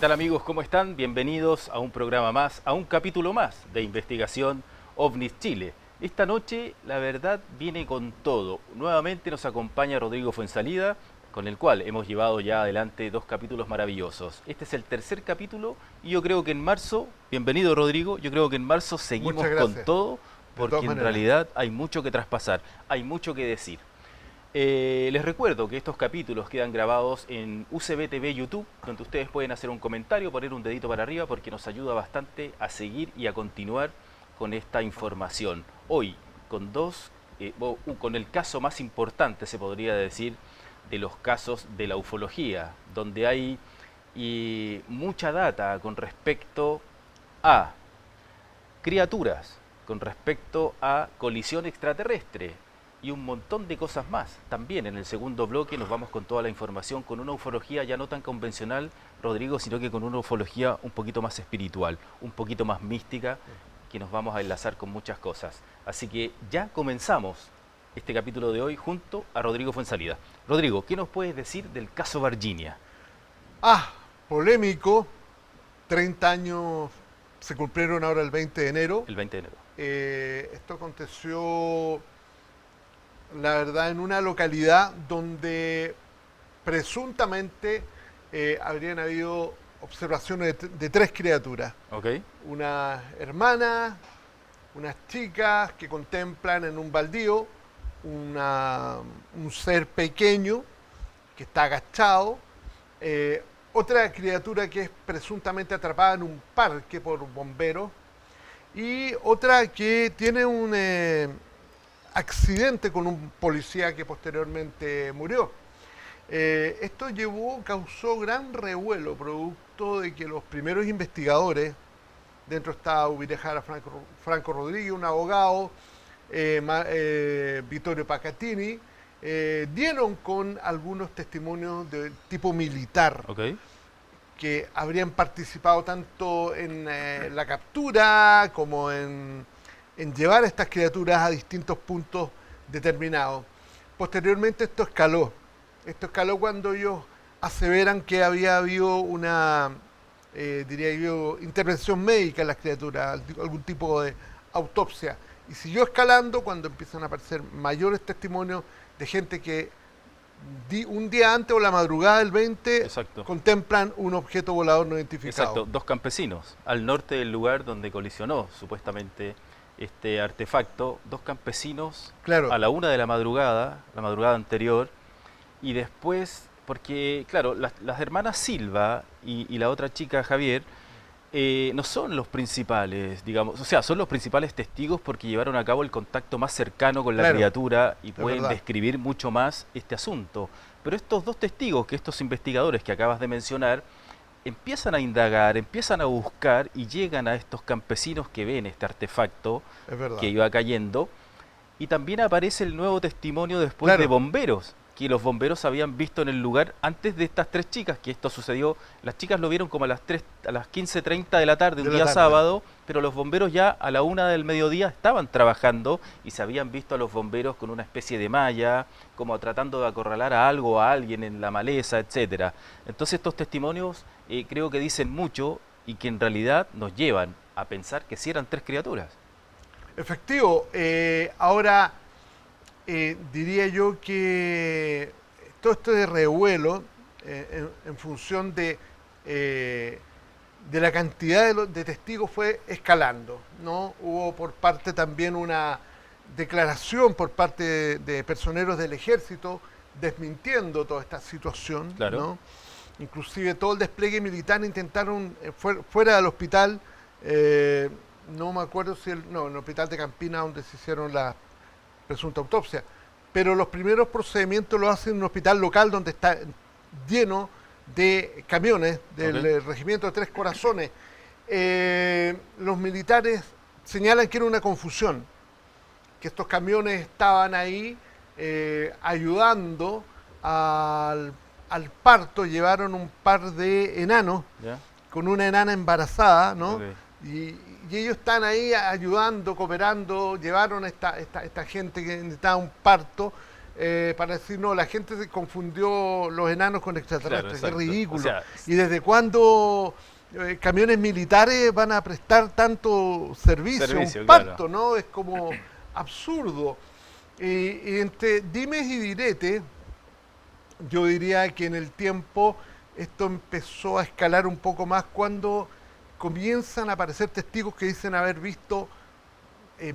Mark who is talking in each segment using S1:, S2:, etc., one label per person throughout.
S1: ¿Qué tal amigos? ¿Cómo están? Bienvenidos a un programa más, a un capítulo más de Investigación OVNIS Chile. Esta noche, la verdad, viene con todo. Nuevamente nos acompaña Rodrigo Fuenzalida, con el cual hemos llevado ya adelante 2 capítulos maravillosos. Este es el tercer capítulo y yo creo que en marzo, bienvenido Rodrigo, yo creo que en marzo seguimos con todo, porque en realidad hay mucho que traspasar, hay mucho que decir. Les recuerdo que estos capítulos quedan grabados en UCB TV YouTube, donde ustedes pueden hacer un comentario, poner un dedito para arriba, porque nos ayuda bastante a seguir y a continuar con esta información. Hoy, con el caso más importante, se podría decir, de los casos de la ufología, donde hay mucha data con respecto a criaturas, con respecto a colisión extraterrestre, y un montón de cosas más. También en el segundo bloque nos vamos con toda la información, con una ufología ya no tan convencional, Rodrigo, sino que con una ufología un poquito más espiritual, un poquito más mística, que nos vamos a enlazar con muchas cosas. Así que ya comenzamos este capítulo de hoy junto a Rodrigo Fuenzalida. Rodrigo, ¿qué nos puedes decir del caso Varginha?
S2: Polémico. 30 años se cumplieron ahora el 20 de enero.
S1: El 20 de enero.
S2: Esto aconteció, la verdad, en una localidad donde presuntamente habrían habido observaciones de 3 criaturas.
S1: Okay.
S2: Una hermana, unas chicas que contemplan en un baldío un ser pequeño que está agachado, otra criatura que es presuntamente atrapada en un parque por bomberos, y otra que tiene un accidente con un policía que posteriormente murió. Esto causó gran revuelo, producto de que los primeros investigadores, dentro está Ubirejara Franco Rodríguez, un abogado, Vittorio Pacatini, dieron con algunos testimonios de tipo militar,
S1: Okay.
S2: que habrían participado tanto en la captura como en llevar a estas criaturas a distintos puntos determinados. Posteriormente esto escaló. Esto escaló cuando ellos aseveran que había habido una, diría yo, intervención médica en las criaturas, algún tipo de autopsia. Y siguió escalando cuando empiezan a aparecer mayores testimonios de gente que un día antes o la madrugada del 20
S1: Exacto.
S2: contemplan un objeto volador no identificado.
S1: Exacto, 2 campesinos al norte del lugar donde colisionó supuestamente este artefacto, 2 campesinos,
S2: claro,
S1: a la 1 de la madrugada anterior, y después, porque claro, las hermanas Silva y la otra chica Javier no son los principales, digamos, o sea, son los principales testigos porque llevaron a cabo el contacto más cercano con la
S2: claro,
S1: criatura y pueden
S2: verdad,
S1: describir mucho más este asunto. Pero estos 2 testigos, que estos investigadores que acabas de mencionar, empiezan a indagar, empiezan a buscar y llegan a estos campesinos que ven este artefacto
S2: es verdad.
S1: que iba cayendo. Y también aparece el nuevo testimonio después
S2: Claro.
S1: de bomberos, que los bomberos habían visto en el lugar antes de estas 3 chicas, que esto sucedió. Las chicas lo vieron como a las 15:30 de la tarde, un día sábado, pero los bomberos ya a la 1 del mediodía estaban trabajando y se habían visto a los bomberos con una especie de malla, como tratando de acorralar a algo o a alguien en la maleza, etcétera. Entonces estos testimonios creo que dicen mucho y que en realidad nos llevan a pensar que sí eran 3 criaturas.
S2: Efectivo. Ahora, diría yo que todo esto de revuelo, en función de la cantidad de testigos, fue escalando, ¿no? Hubo por parte también una declaración por parte de personeros del ejército desmintiendo toda esta situación,
S1: Claro.
S2: ¿no? Inclusive todo el despliegue militar intentaron, fuera del hospital, no me acuerdo si en el hospital de Campina, donde se hicieron la presunta autopsia, pero los primeros procedimientos los hacen en un hospital local donde está lleno de camiones del Regimiento de 3 Corazones. Los militares señalan que era una confusión, que estos camiones estaban ahí ayudando al parto. Llevaron un par de enanos,
S1: ¿Ya?
S2: con una enana embarazada, ¿no?
S1: Okay.
S2: Y ellos están ahí ayudando, cooperando, llevaron esta gente que necesitaba un parto, para decir, no, la gente se confundió los enanos con extraterrestres,
S1: Claro,
S2: es
S1: exacto. O
S2: ridículo.
S1: sea,
S2: ¿Y desde cuándo camiones militares van a prestar tanto servicio? Un
S1: claro.
S2: pacto, ¿no? Es como absurdo. Y entre dimes y diretes, yo diría que en el tiempo esto empezó a escalar un poco más cuando comienzan a aparecer testigos que dicen haber visto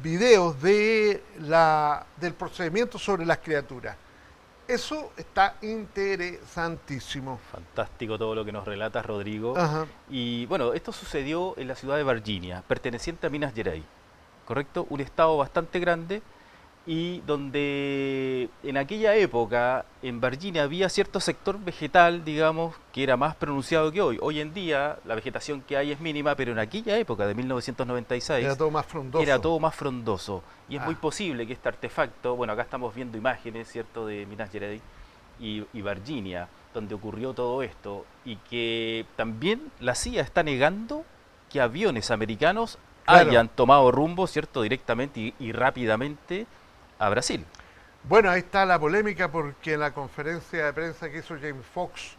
S2: videos del procedimiento sobre las criaturas. Eso está interesantísimo.
S1: Fantástico todo lo que nos relata Rodrigo.
S2: Ajá.
S1: Y bueno, esto sucedió en la ciudad de Virginia, perteneciente a Minas Gerais, ¿correcto? Un estado bastante grande y donde en aquella época en Virginia había cierto sector vegetal, digamos, que era más pronunciado que hoy. Hoy en día la vegetación que hay es mínima, pero en aquella época de 1996
S2: Era todo más frondoso.
S1: era todo más frondoso. Y es muy
S2: Ah.
S1: posible que este artefacto, bueno, acá estamos viendo imágenes, ¿cierto?, de Minas Gerais y Virginia, donde ocurrió todo esto, y que también la CIA está negando que aviones americanos
S2: Claro.
S1: hayan tomado rumbo, ¿cierto?, directamente y rápidamente a Brasil.
S2: Bueno, ahí está la polémica porque en la conferencia de prensa que hizo James Fox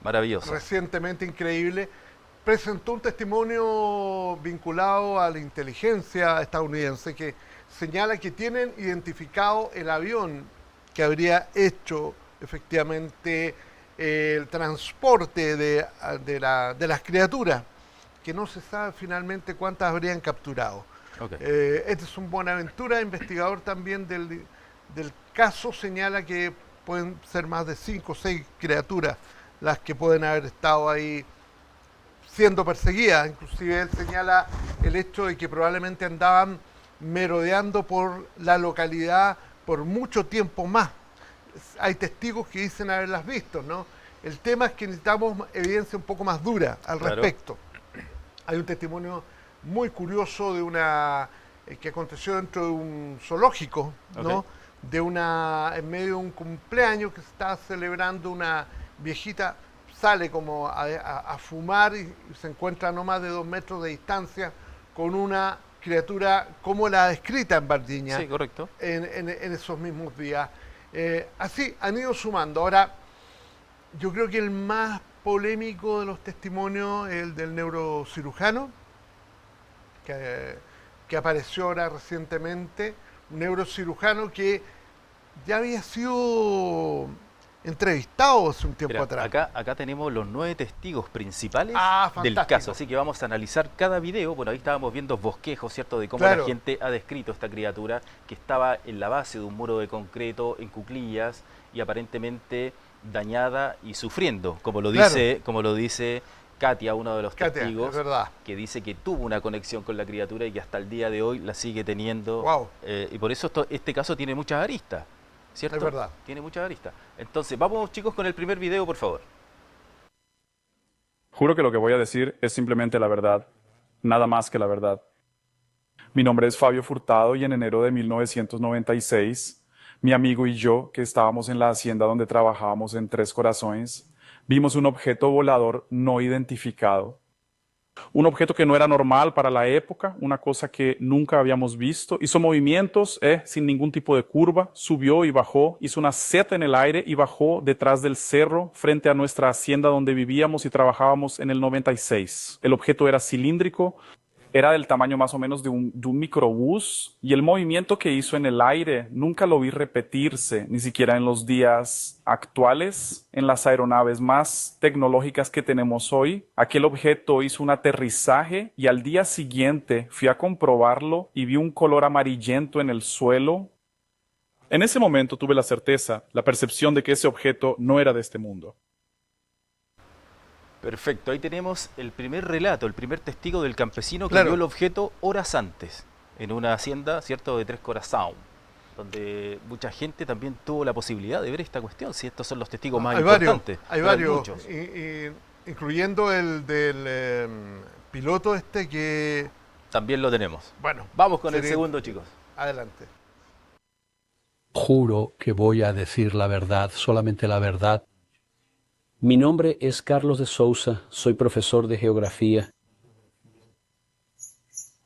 S1: Maravilloso.
S2: recientemente, increíble, presentó un testimonio vinculado a la inteligencia estadounidense que señala que tienen identificado el avión que habría hecho efectivamente el transporte de las criaturas, que no se sabe finalmente cuántas habrían capturado.
S1: Ok.
S2: Este es un Buenaventura, investigador también del caso, señala que pueden ser más de 5 o 6 criaturas las que pueden haber estado ahí siendo perseguidas. Inclusive él señala el hecho de que probablemente andaban merodeando por la localidad por mucho tiempo más. Hay testigos que dicen haberlas visto, ¿no? El tema es que necesitamos evidencia un poco más dura al
S1: Claro.
S2: respecto. Hay un testimonio muy curioso de una que aconteció dentro de un zoológico, ¿no?
S1: Ok.
S2: En medio de un cumpleaños que se estaba celebrando, una viejita sale como a fumar y se encuentra a no más de 2 metros de distancia con una criatura como la descrita en Virginia
S1: Sí, correcto.
S2: en esos mismos días. Así han ido sumando. Ahora, yo creo que el más polémico de los testimonios es el del neurocirujano, que apareció ahora recientemente, un neurocirujano que ya había sido entrevistado hace un tiempo
S1: Mira,
S2: atrás.
S1: acá tenemos los 9 testigos principales del
S2: Fantástico.
S1: caso, así que vamos a analizar cada video. Bueno, ahí estábamos viendo bosquejos, ¿cierto?, de cómo
S2: Claro.
S1: la gente ha descrito esta criatura que estaba en la base de un muro de concreto en cuclillas y aparentemente dañada y sufriendo, como lo
S2: Claro.
S1: dice Katia, uno de los
S2: Katia,
S1: testigos,
S2: es verdad.
S1: que dice que tuvo una conexión con la criatura y que hasta el día de hoy la sigue teniendo.
S2: Wow.
S1: Y por eso este caso tiene muchas aristas, ¿cierto?
S2: Es verdad.
S1: Tiene muchas aristas. Entonces, vamos, chicos, con el primer video, por favor.
S3: Juro que lo que voy a decir es simplemente la verdad, nada más que la verdad. Mi nombre es Fabio Furtado y en enero de 1996, mi amigo y yo, que estábamos en la hacienda donde trabajábamos en Tres Corazones, vimos un objeto volador no identificado. Un objeto que no era normal para la época, una cosa que nunca habíamos visto. Hizo movimientos sin ningún tipo de curva, subió y bajó, hizo una seta en el aire y bajó detrás del cerro frente a nuestra hacienda donde vivíamos y trabajábamos en el 96. El objeto era cilíndrico, era del tamaño más o menos de un microbús y el movimiento que hizo en el aire nunca lo vi repetirse, ni siquiera en los días actuales, en las aeronaves más tecnológicas que tenemos hoy. Aquel objeto hizo un aterrizaje y al día siguiente fui a comprobarlo y vi un color amarillento en el suelo. En ese momento tuve la certeza, la percepción de que ese objeto no era de este mundo.
S1: Perfecto, ahí tenemos el primer relato, el primer testigo del campesino que
S2: Claro.
S1: vio el objeto horas antes, en una hacienda, ¿cierto?, de Tres Corazones, donde mucha gente también tuvo la posibilidad de ver esta cuestión, si estos son los testigos más importantes.
S2: Hay
S1: pero
S2: varios,
S1: muchos.
S2: incluyendo el del piloto que,
S1: También lo tenemos.
S2: bueno,
S1: Vamos con el
S2: sería-
S1: segundo, chicos.
S2: Adelante.
S4: Juro que voy a decir la verdad, solamente la verdad.
S5: Mi nombre es Carlos de Sousa, soy profesor de geografía.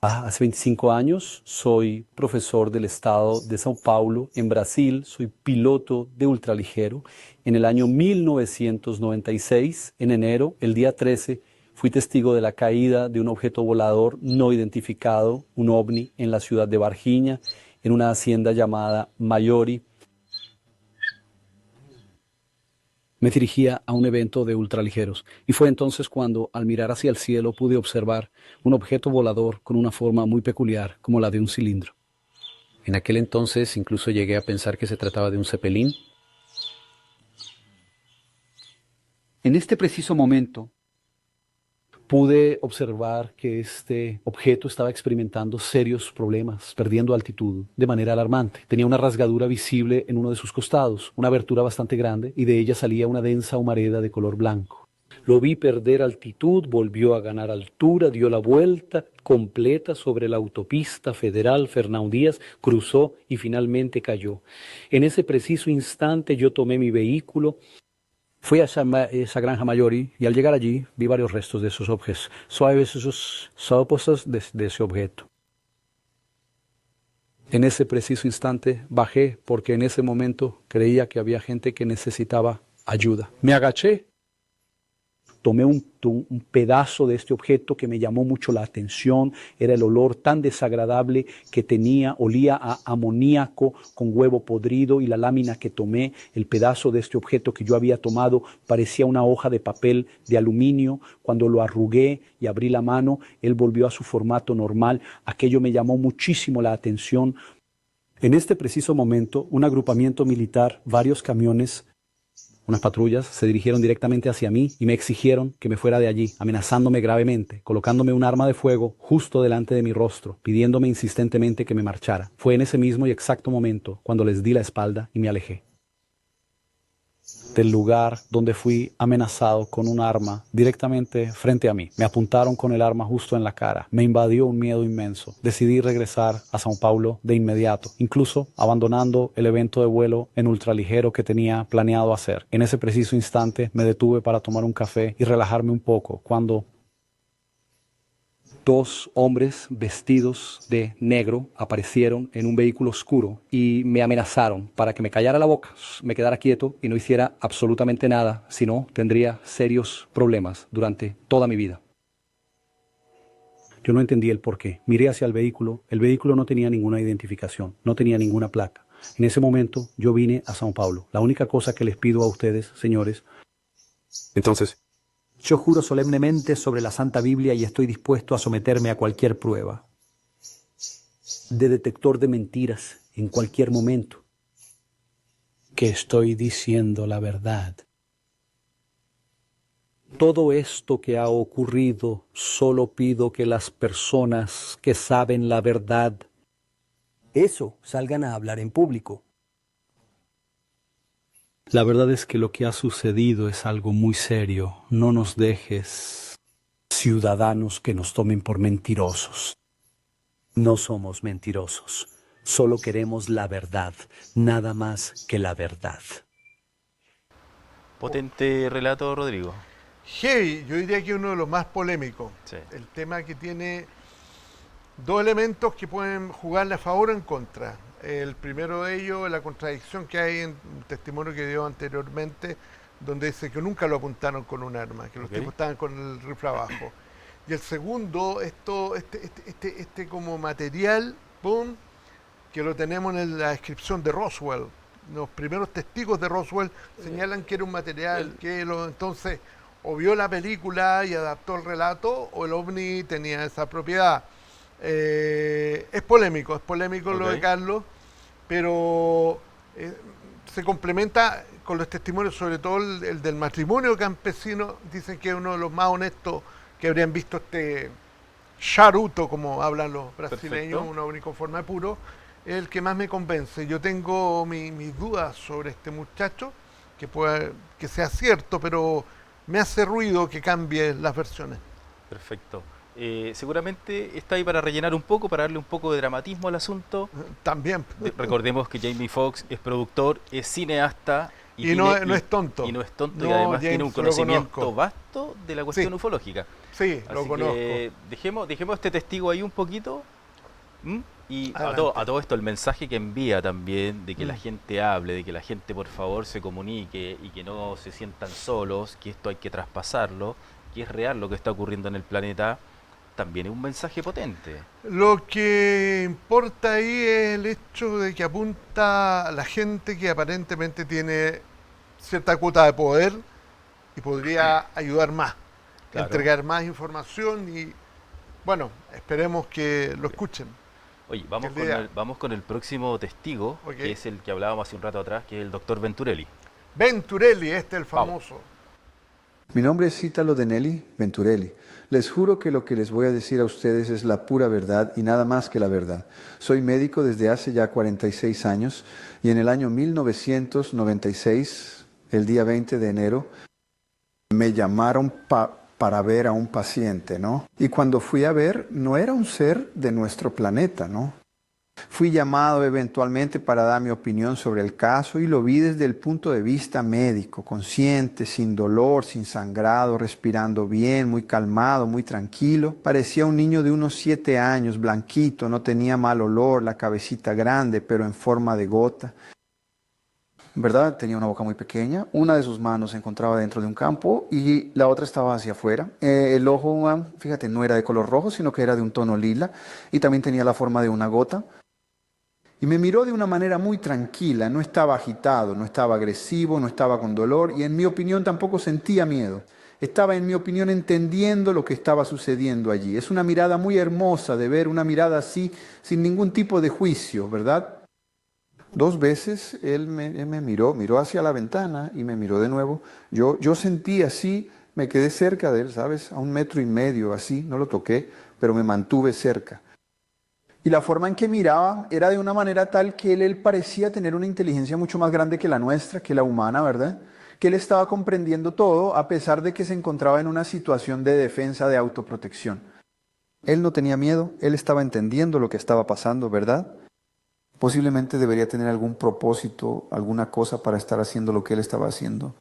S4: Hace 25 años soy profesor del estado de São Paulo, en Brasil. Soy piloto de ultraligero. En el año 1996, en enero, el día 13, fui testigo de la caída de un objeto volador no identificado, un ovni, en la ciudad de Varginha, en una hacienda llamada Mayori. Me dirigía a un evento de ultraligeros y fue entonces cuando, al mirar hacia el cielo, pude observar un objeto volador con una forma muy peculiar, como la de un cilindro. En aquel entonces incluso llegué a pensar que se trataba de un Zeppelin. En este preciso momento, pude observar que este objeto estaba experimentando serios problemas, perdiendo altitud de manera alarmante. Tenía una rasgadura visible en uno de sus costados, una abertura bastante grande, y de ella salía una densa humareda de color blanco. Lo vi perder altitud, volvió a ganar altura, dio la vuelta completa sobre la autopista federal Fernão Díaz, cruzó y finalmente cayó. En ese preciso instante yo tomé mi vehículo, fui a esa granja Mayori y al llegar allí vi varios restos de esos objetos. Suaves esos sopos de ese objeto. En ese preciso instante bajé porque en ese momento creía que había gente que necesitaba ayuda. Me agaché, tomé un pedazo de este objeto que me llamó mucho la atención. Era el olor tan desagradable que tenía, olía a amoníaco con huevo podrido, y la lámina que tomé, el pedazo de este objeto que yo había tomado, parecía una hoja de papel de aluminio. Cuando lo arrugué y abrí la mano, él volvió a su formato normal. Aquello me llamó muchísimo la atención. En este preciso momento, un agrupamiento militar, varios camiones, unas patrullas, se dirigieron directamente hacia mí y me exigieron que me fuera de allí, amenazándome gravemente, colocándome un arma de fuego justo delante de mi rostro, pidiéndome insistentemente que me marchara. Fue en ese mismo y exacto momento cuando les di la espalda y me alejé del lugar donde fui amenazado con un arma directamente frente a mí. Me apuntaron con el arma justo en la cara. Me invadió un miedo inmenso. Decidí regresar a São Paulo de inmediato, incluso abandonando el evento de vuelo en ultraligero que tenía planeado hacer. En ese preciso instante me detuve para tomar un café y relajarme un poco cuando dos hombres vestidos de negro aparecieron en un vehículo oscuro y me amenazaron para que me callara la boca, me quedara quieto y no hiciera absolutamente nada, si no tendría serios problemas durante toda mi vida. Yo no entendí el porqué. Miré hacia el vehículo no tenía ninguna identificación, no tenía ninguna placa. En ese momento yo vine a São Paulo. La única cosa que les pido a ustedes, señores.
S6: Entonces,
S7: yo juro solemnemente sobre la Santa Biblia y estoy dispuesto a someterme a cualquier prueba de detector de mentiras en cualquier momento,
S4: que estoy diciendo la verdad.
S7: Todo esto que ha ocurrido, solo pido que las personas que saben la verdad,
S5: eso, salgan a hablar en público.
S4: La verdad es que lo que ha sucedido es algo muy serio. No nos dejes, ciudadanos, que nos tomen por mentirosos.
S7: No somos mentirosos. Solo queremos la verdad, nada más que la verdad.
S1: Potente relato, Rodrigo.
S2: Heavy, yo diría que uno de los más polémicos.
S1: Sí.
S2: El tema que tiene dos elementos que pueden jugarle a favor o en contra. El primero de ellos, la contradicción que hay en un testimonio que dio anteriormente, donde dice que nunca lo apuntaron con un arma, que los tipos estaban con el rifle abajo. Y el segundo, este como material, ¡pum!, que lo tenemos en la descripción de Roswell. Los primeros testigos de Roswell señalan que era un material entonces o vio la película y adaptó el relato, o el ovni tenía esa propiedad. Es polémico lo de Carlos, pero se complementa con los testimonios, sobre todo el del matrimonio campesino. Dicen que es uno de los más honestos que habrían visto este charuto, como hablan los brasileños. Perfecto. Un ovni con forma de puro, es el que más me convence. Yo tengo mis dudas sobre este muchacho, que sea cierto, pero me hace ruido que cambie las versiones.
S1: Perfecto. Seguramente está ahí para rellenar un poco, para darle un poco de dramatismo al asunto.
S2: También.
S1: Recordemos que Jamie Foxx es productor, es cineasta,
S2: Y no es tonto.
S1: Y no es tonto,
S2: No,
S1: y además
S2: James,
S1: tiene un
S2: lo
S1: conocimiento
S2: conozco.
S1: vasto de la cuestión
S2: Sí.
S1: ufológica.
S2: Sí, lo
S1: Así
S2: conozco.
S1: que dejemos a este testigo ahí un poquito. ¿M? Y
S2: Adelante.
S1: a todo esto el mensaje que envía también de que la
S2: Mm.
S1: gente hable, de que la gente por favor se comunique y que no se sientan solos, que esto hay que traspasarlo, que es real lo que está ocurriendo en el planeta, también es un mensaje potente.
S2: Lo que importa ahí es el hecho de que apunta a la gente que aparentemente tiene cierta cuota de poder y podría ayudar más,
S1: Claro.
S2: entregar más información y, bueno, esperemos que lo escuchen.
S1: Oye,
S2: idea.
S1: vamos con el próximo testigo,
S2: Ok.
S1: que es el que hablábamos hace un rato atrás, que es el doctor Venturelli.
S2: Venturelli, el
S1: Vamos.
S2: famoso.
S8: Mi nombre es Italo Denelli Venturelli. Les juro que lo que les voy a decir a ustedes es la pura verdad y nada más que la verdad. Soy médico desde hace ya 46 años y en el año 1996, el día 20 de enero, me llamaron para ver a un paciente, ¿no? Y cuando fui a ver, no era un ser de nuestro planeta, ¿no? Fui llamado eventualmente para dar mi opinión sobre el caso y lo vi desde el punto de vista médico, consciente, sin dolor, sin sangrado, respirando bien, muy calmado, muy tranquilo. Parecía un niño de unos 7 años, blanquito, no tenía mal olor, la cabecita grande, pero en forma de gota. ¿Verdad? Tenía una boca muy pequeña, una de sus manos se encontraba dentro de un campo y la otra estaba hacia afuera. El ojo, fíjate, no era de color rojo, sino que era de un tono lila y también tenía la forma de una gota. Y me miró de una manera muy tranquila, no estaba agitado, no estaba agresivo, no estaba con dolor y en mi opinión tampoco sentía miedo. Estaba en mi opinión entendiendo lo que estaba sucediendo allí. Es una mirada muy hermosa de ver, una mirada así, sin ningún tipo de juicio, ¿verdad? 2 veces él me miró hacia la ventana y me miró de nuevo. Yo sentí así, me quedé cerca de él, ¿sabes? A 1,5 metros así, no lo toqué, pero me mantuve cerca. Y la forma en que miraba era de una manera tal que él parecía tener una inteligencia mucho más grande que la nuestra, que la humana, ¿verdad? Que él estaba comprendiendo todo a pesar de que se encontraba en una situación de defensa, de autoprotección. Él no tenía miedo, él estaba entendiendo lo que estaba pasando, ¿verdad? Posiblemente debería tener algún propósito, alguna cosa para estar haciendo lo que él estaba haciendo.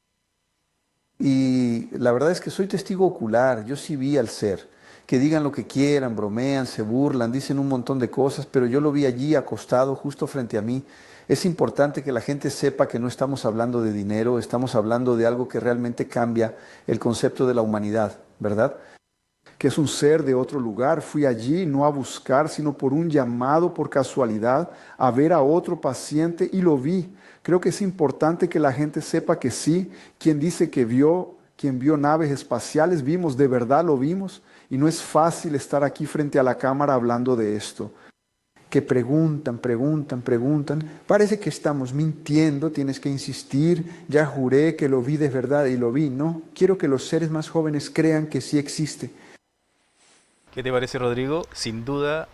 S8: Y la verdad es que soy testigo ocular, yo sí vi al ser. Que digan lo que quieran, bromean, se burlan, dicen un montón de cosas, pero yo lo vi allí acostado justo frente a mí. Es importante que la gente sepa que no estamos hablando de dinero, estamos hablando de algo que realmente cambia el concepto de la humanidad, ¿verdad? Que es un ser de otro lugar. Fui allí no a buscar, sino por un llamado, por casualidad, a ver a otro paciente y lo vi. Creo que es importante que la gente sepa que sí, quien dice que vio, quien vio naves espaciales, vimos, de verdad lo vimos. Y no es fácil estar aquí frente a la cámara hablando de esto. Que preguntan. Parece que estamos mintiendo, tienes que insistir. Ya juré que lo vi de verdad y lo vi. No, quiero que los seres más jóvenes crean que sí existe.
S1: ¿Qué te parece, Rodrigo? Sin duda,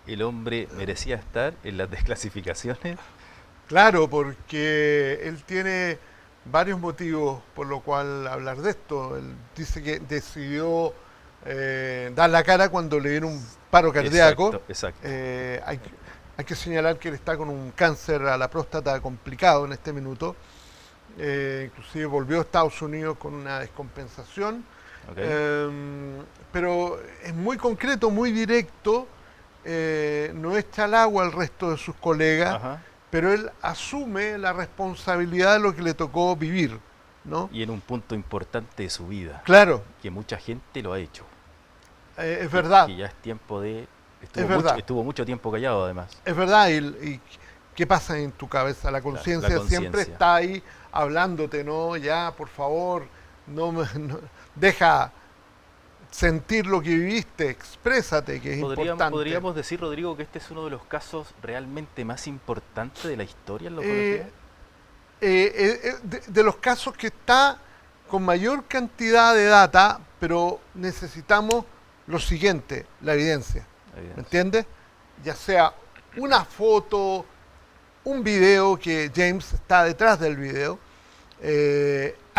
S1: el hombre merecía estar en las desclasificaciones.
S2: Claro, porque él tiene varios motivos por lo cual hablar de esto. Él dice que decidió dar la cara cuando le dieron un paro cardíaco.
S1: Exacto.
S2: Hay que señalar que él está con un cáncer a la próstata complicado en este minuto. Inclusive volvió a Estados Unidos con una descompensación.
S1: Okay.
S2: Pero es muy concreto, muy directo. No echa al agua al resto de sus colegas.
S1: Ajá.
S2: Pero él asume la responsabilidad de lo que le tocó vivir, ¿no?
S1: Y en un punto importante de su vida.
S2: Claro,
S1: Que mucha gente lo ha hecho.
S2: es verdad,
S1: Que ya es tiempo de...
S2: Es verdad.
S1: Estuvo mucho tiempo callado, además.
S2: es verdad. Y ¿qué pasa en tu cabeza? La conciencia siempre
S1: conciencia.
S2: está ahí hablándote, ¿no? Ya, por favor, deja sentir lo que viviste, exprésate, que es importante.
S1: ¿Podríamos decir, Rodrigo, que este es uno de los casos realmente más importantes de la historia en la ufología?
S2: De los casos que está con mayor cantidad de data, pero necesitamos lo siguiente, la evidencia. ¿Me entiendes? Ya sea una foto, un video, que James está detrás del video.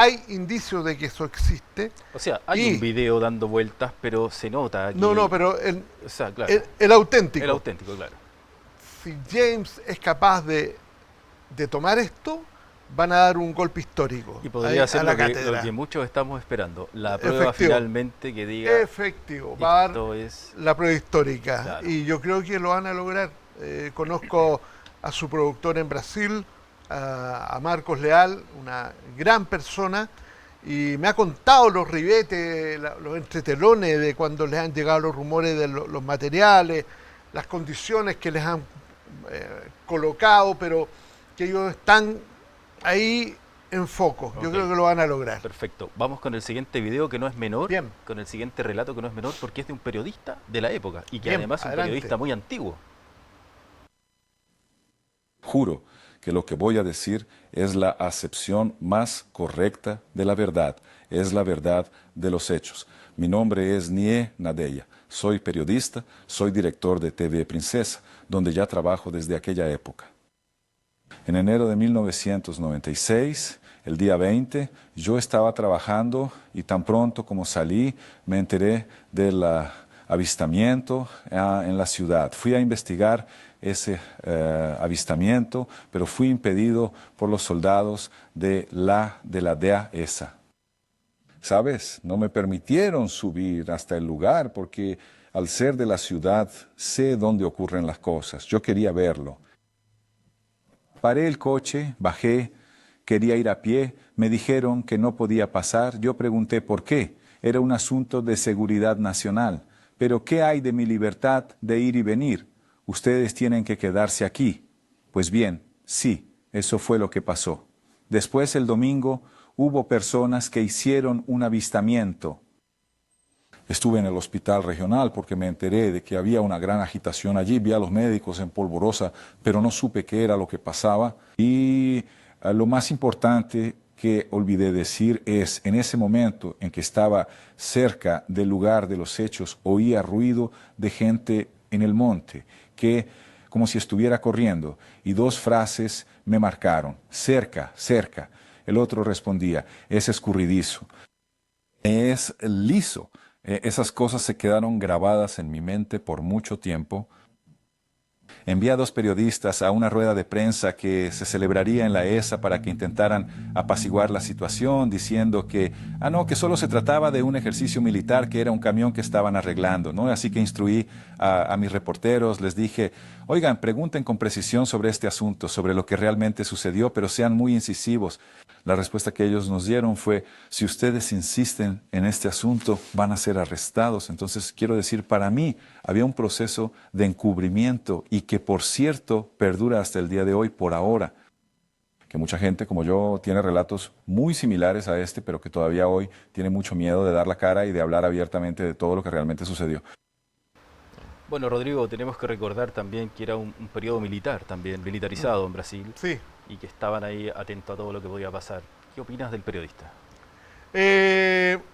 S2: Hay indicios de que eso existe.
S1: O sea, hay un video dando vueltas, pero se nota que...
S2: No, pero
S1: o sea, claro,
S2: el auténtico.
S1: el auténtico, claro.
S2: Si James es capaz de tomar esto, van a dar un golpe histórico.
S1: Y podría ser
S2: la
S1: lo
S2: cátedra.
S1: que muchos estamos esperando, la prueba
S2: Efectivo.
S1: finalmente que diga
S2: Efectivo, va a dar
S1: esto es...
S2: la prueba histórica.
S1: Claro.
S2: Y yo creo que lo van a lograr. Conozco a su productor en Brasil, a Marcos Leal, una gran persona, y me ha contado los ribetes, los entretelones de cuando les han llegado los rumores de los materiales, las condiciones que les han colocado, pero que ellos están ahí en foco. Yo
S1: Ok.
S2: creo que lo van a lograr.
S1: Perfecto. Vamos con el siguiente video que no es menor,
S2: Bien.
S1: con el siguiente relato que no es menor porque es de un periodista de la época y que
S2: Bien,
S1: además es un
S2: adelante.
S1: periodista muy antiguo.
S9: Juro que lo que voy a decir es la acepción más correcta de la verdad, es la verdad de los hechos. Mi nombre es Nie Nadeya, soy periodista, soy director de TV Princesa, donde ya trabajo desde aquella época. En enero de 1996, el día 20, yo estaba trabajando y tan pronto como salí me enteré del avistamiento en la ciudad. Fui a investigar ese avistamiento, pero fui impedido por los soldados de la DEA ESA. ¿Sabes? No me permitieron subir hasta el lugar porque al ser de la ciudad sé dónde ocurren las cosas. Yo quería verlo. Paré el coche, bajé, quería ir a pie, me dijeron que no podía pasar, yo pregunté por qué. Era un asunto de seguridad nacional. Pero ¿qué hay de mi libertad de ir y venir? Ustedes tienen que quedarse aquí. Pues bien, sí, eso fue lo que pasó. Después, el domingo, hubo personas que hicieron un avistamiento. Estuve en el hospital regional porque me enteré de que había una gran agitación allí. Vi a los médicos en polvorosa, pero no supe qué era lo que pasaba. Y lo más importante que olvidé decir es, en ese momento en que estaba cerca del lugar de los hechos, oía ruido de gente en el monte, que como si estuviera corriendo, y dos frases me marcaron: cerca, cerca. El otro respondía: es escurridizo, es liso. Esas cosas se quedaron grabadas en mi mente por mucho tiempo. Envié a 2 periodistas a una rueda de prensa que se celebraría en la ESA para que intentaran apaciguar la situación, diciendo que, que solo se trataba de un ejercicio militar, que era un camión que estaban arreglando, ¿no? Así que instruí a mis reporteros, les dije: oigan, pregunten con precisión sobre este asunto, sobre lo que realmente sucedió, pero sean muy incisivos. La respuesta que ellos nos dieron fue: si ustedes insisten en este asunto, van a ser arrestados. Entonces, quiero decir, para mí había un proceso de encubrimiento y que, por cierto, perdura hasta el día de hoy, por ahora. Que mucha gente como yo tiene relatos muy similares a este, pero que todavía hoy tiene mucho miedo de dar la cara y de hablar abiertamente de todo lo que realmente sucedió.
S1: Bueno, Rodrigo, tenemos que recordar también que era un periodo militar, también militarizado en Brasil,
S2: Sí.
S1: y que estaban ahí atentos a todo lo que podía pasar. ¿Qué opinas del periodista?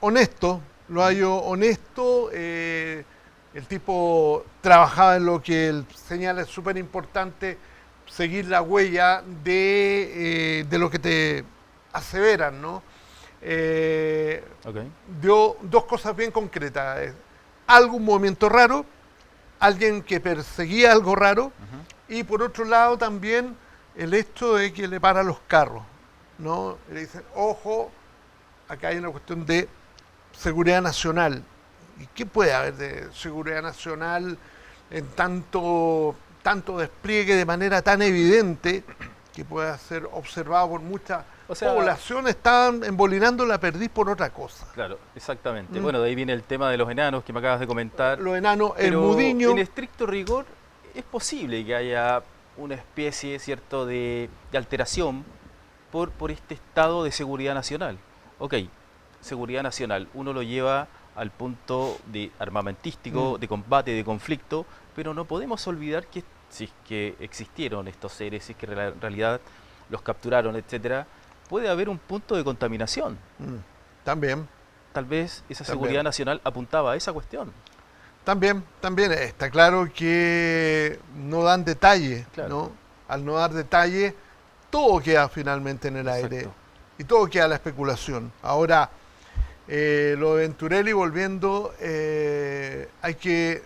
S2: Honesto, lo hallo honesto. El tipo trabajaba en lo que él señala es súper importante, seguir la huella de lo que te aseveran, ¿no?
S1: Okay.
S2: Dio 2 cosas bien concretas. Algún movimiento raro, alguien que perseguía algo raro, y por otro lado también el hecho de que le paran los carros, ¿no? Le dicen: ojo, acá hay una cuestión de seguridad nacional. ¿Y qué puede haber de seguridad nacional en tanto despliegue de manera tan evidente que pueda ser observado por mucha población? Estaban embolinando la perdiz por otra cosa.
S1: Claro, exactamente. Bueno, de ahí viene el tema de los enanos que me acabas de comentar.
S2: Los enanos, el
S1: Pero
S2: mudiño.
S1: en estricto rigor, es posible que haya una especie, ¿cierto?, de alteración por este estado de seguridad nacional. Ok, seguridad nacional, uno lo lleva al punto de armamentístico, de combate, de conflicto, pero no podemos olvidar que si es que existieron estos seres, si es que en realidad los capturaron, etcétera, puede haber un punto de contaminación.
S2: También.
S1: Tal vez esa seguridad nacional apuntaba a esa cuestión.
S2: También, está claro que no dan detalle,
S1: Claro.
S2: ¿no? Al no dar detalle, todo queda finalmente en el aire.
S1: Exacto.
S2: Y todo queda a la especulación. Ahora, lo de Venturelli, volviendo, hay que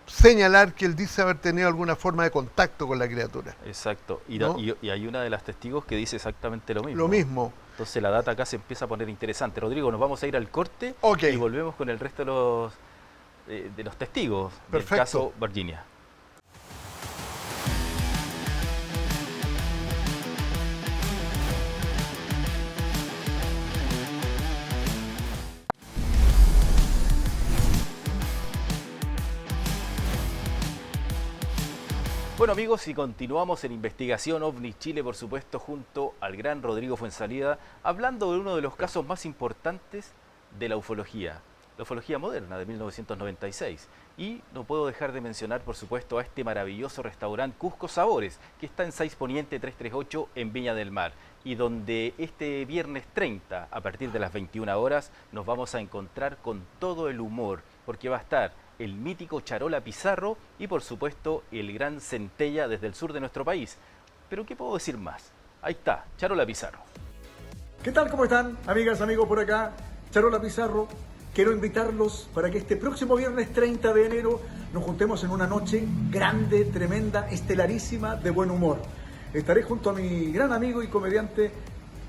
S2: señalar que él dice haber tenido alguna forma de contacto con la criatura.
S1: Exacto.
S2: ¿No?
S1: Y hay una de las testigos que dice exactamente lo mismo.
S2: Lo mismo.
S1: Entonces la data acá se empieza a poner interesante. Rodrigo, nos vamos a ir al corte
S2: Ok.
S1: y volvemos con el resto de los testigos
S2: Perfecto.
S1: del caso Virginia. Bueno amigos, y continuamos en Investigación OVNI Chile, por supuesto, junto al gran Rodrigo Fuenzalida, hablando de uno de los casos más importantes de la ufología moderna de 1996. Y no puedo dejar de mencionar, por supuesto, a este maravilloso restaurante Cusco Sabores, que está en 6 Poniente 338 en Viña del Mar, y donde este viernes 30, a partir de las 21 horas, nos vamos a encontrar con todo el humor, porque va a estar el mítico Charola Pizarro y por supuesto el gran Centella desde el sur de nuestro país. Pero ¿qué puedo decir más? Ahí está, Charola Pizarro.
S10: ¿Qué tal? ¿Cómo están? Amigas, amigos, por acá, Charola Pizarro. Quiero invitarlos para que este próximo viernes 30 de enero nos juntemos en una noche grande, tremenda, estelarísima, de buen humor. Estaré junto a mi gran amigo y comediante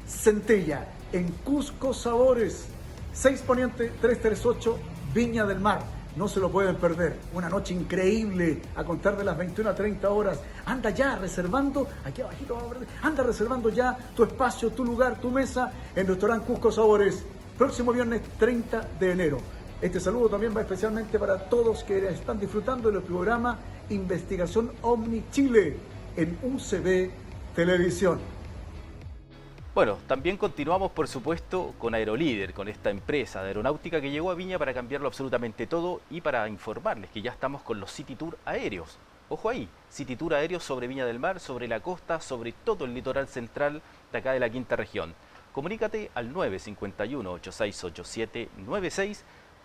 S10: Centella en Cusco Sabores, 6 Poniente 338, Viña del Mar. No se lo pueden perder. Una noche increíble a contar de las 21 a 30 horas. Anda ya reservando, aquí abajito vamos a ver, anda reservando ya tu espacio, tu lugar, tu mesa en el restaurante Cusco Sabores. Próximo viernes 30 de enero. Este saludo también va especialmente para todos que están disfrutando del programa Investigación OVNI Chile en UCB Televisión.
S1: Bueno, también continuamos, por supuesto, con Aerolíder, con esta empresa de aeronáutica que llegó a Viña para cambiarlo absolutamente todo y para informarles que ya estamos con los City Tour aéreos. Ojo ahí, City Tour aéreos sobre Viña del Mar, sobre la costa, sobre todo el litoral central de acá de la quinta región. Comunícate al 951-868796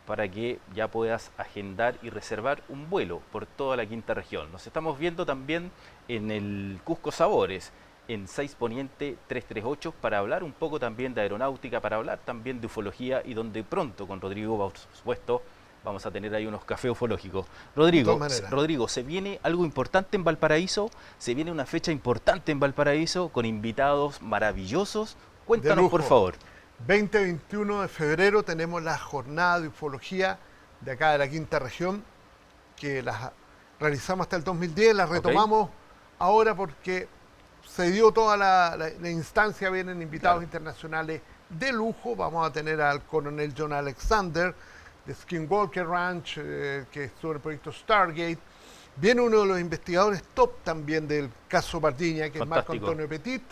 S1: para que ya puedas agendar y reservar un vuelo por toda la quinta región. Nos estamos viendo también en el Cusco Sabores, en 6 Poniente 338, para hablar un poco también de aeronáutica, para hablar también de ufología y donde pronto con Rodrigo, por supuesto, vamos a tener ahí unos cafés ufológicos. Rodrigo, se viene algo importante en Valparaíso, se viene una fecha importante en Valparaíso con invitados maravillosos. Cuéntanos, por favor.
S2: 20-21 de febrero tenemos la jornada de ufología de acá de la quinta región, que las realizamos hasta el 2010, las retomamos ahora porque se dio toda la instancia, vienen invitados internacionales de lujo. Vamos a tener al coronel John Alexander de Skinwalker Ranch, que estuvo en el proyecto Stargate. Viene uno de los investigadores top también del caso Virginia, que es Marco Antonio Petit,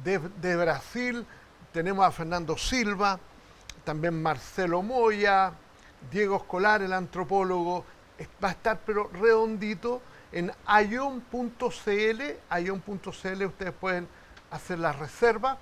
S2: de Brasil. Tenemos a Fernando Silva, también Marcelo Moya, Diego Escolar, el antropólogo. Va a estar pero redondito en ion.cl. Ion.cl ustedes pueden hacer la reserva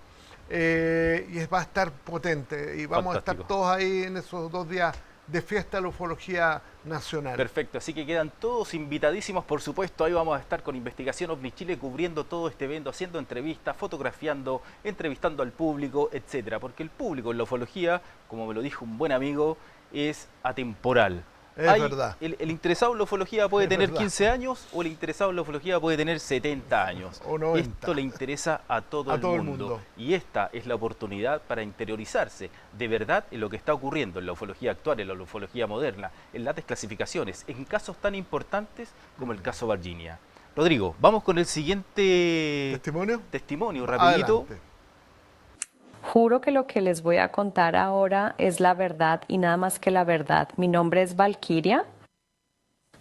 S2: y va a estar potente. Y vamos a estar todos ahí en esos 2 días de fiesta de la ufología nacional.
S1: Perfecto, así que quedan todos invitadísimos, por supuesto. Ahí vamos a estar con Investigación OVNI Chile cubriendo todo este evento, haciendo entrevistas, fotografiando, entrevistando al público, etcétera. Porque el público en la ufología, como me lo dijo un buen amigo, es atemporal.
S2: Es verdad.
S1: El interesado en la ufología puede tener 15 años o el interesado en la ufología puede tener 70 años.
S2: O 90.
S1: Esto le interesa a todo el mundo. Y esta es la oportunidad para interiorizarse de verdad en lo que está ocurriendo en la ufología actual, en la ufología moderna, en las desclasificaciones, en casos tan importantes como el caso Virginia. Rodrigo, vamos con el siguiente testimonio rapidito.
S2: Adelante.
S11: Juro que lo que les voy a contar ahora es la verdad y nada más que la verdad. Mi nombre es Valquiria.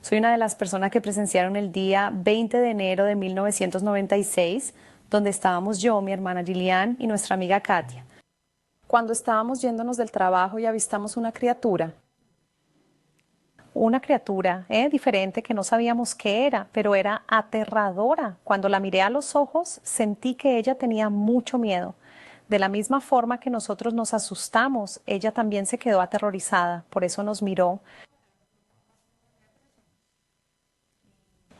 S11: Soy una de las personas que presenciaron el día 20 de enero de 1996, donde estábamos yo, mi hermana Gillian y nuestra amiga Katia. Cuando estábamos yéndonos del trabajo y avistamos una criatura diferente que no sabíamos qué era, pero era aterradora. Cuando la miré a los ojos, sentí que ella tenía mucho miedo. De la misma forma que nosotros nos asustamos, ella también se quedó aterrorizada, por eso nos miró.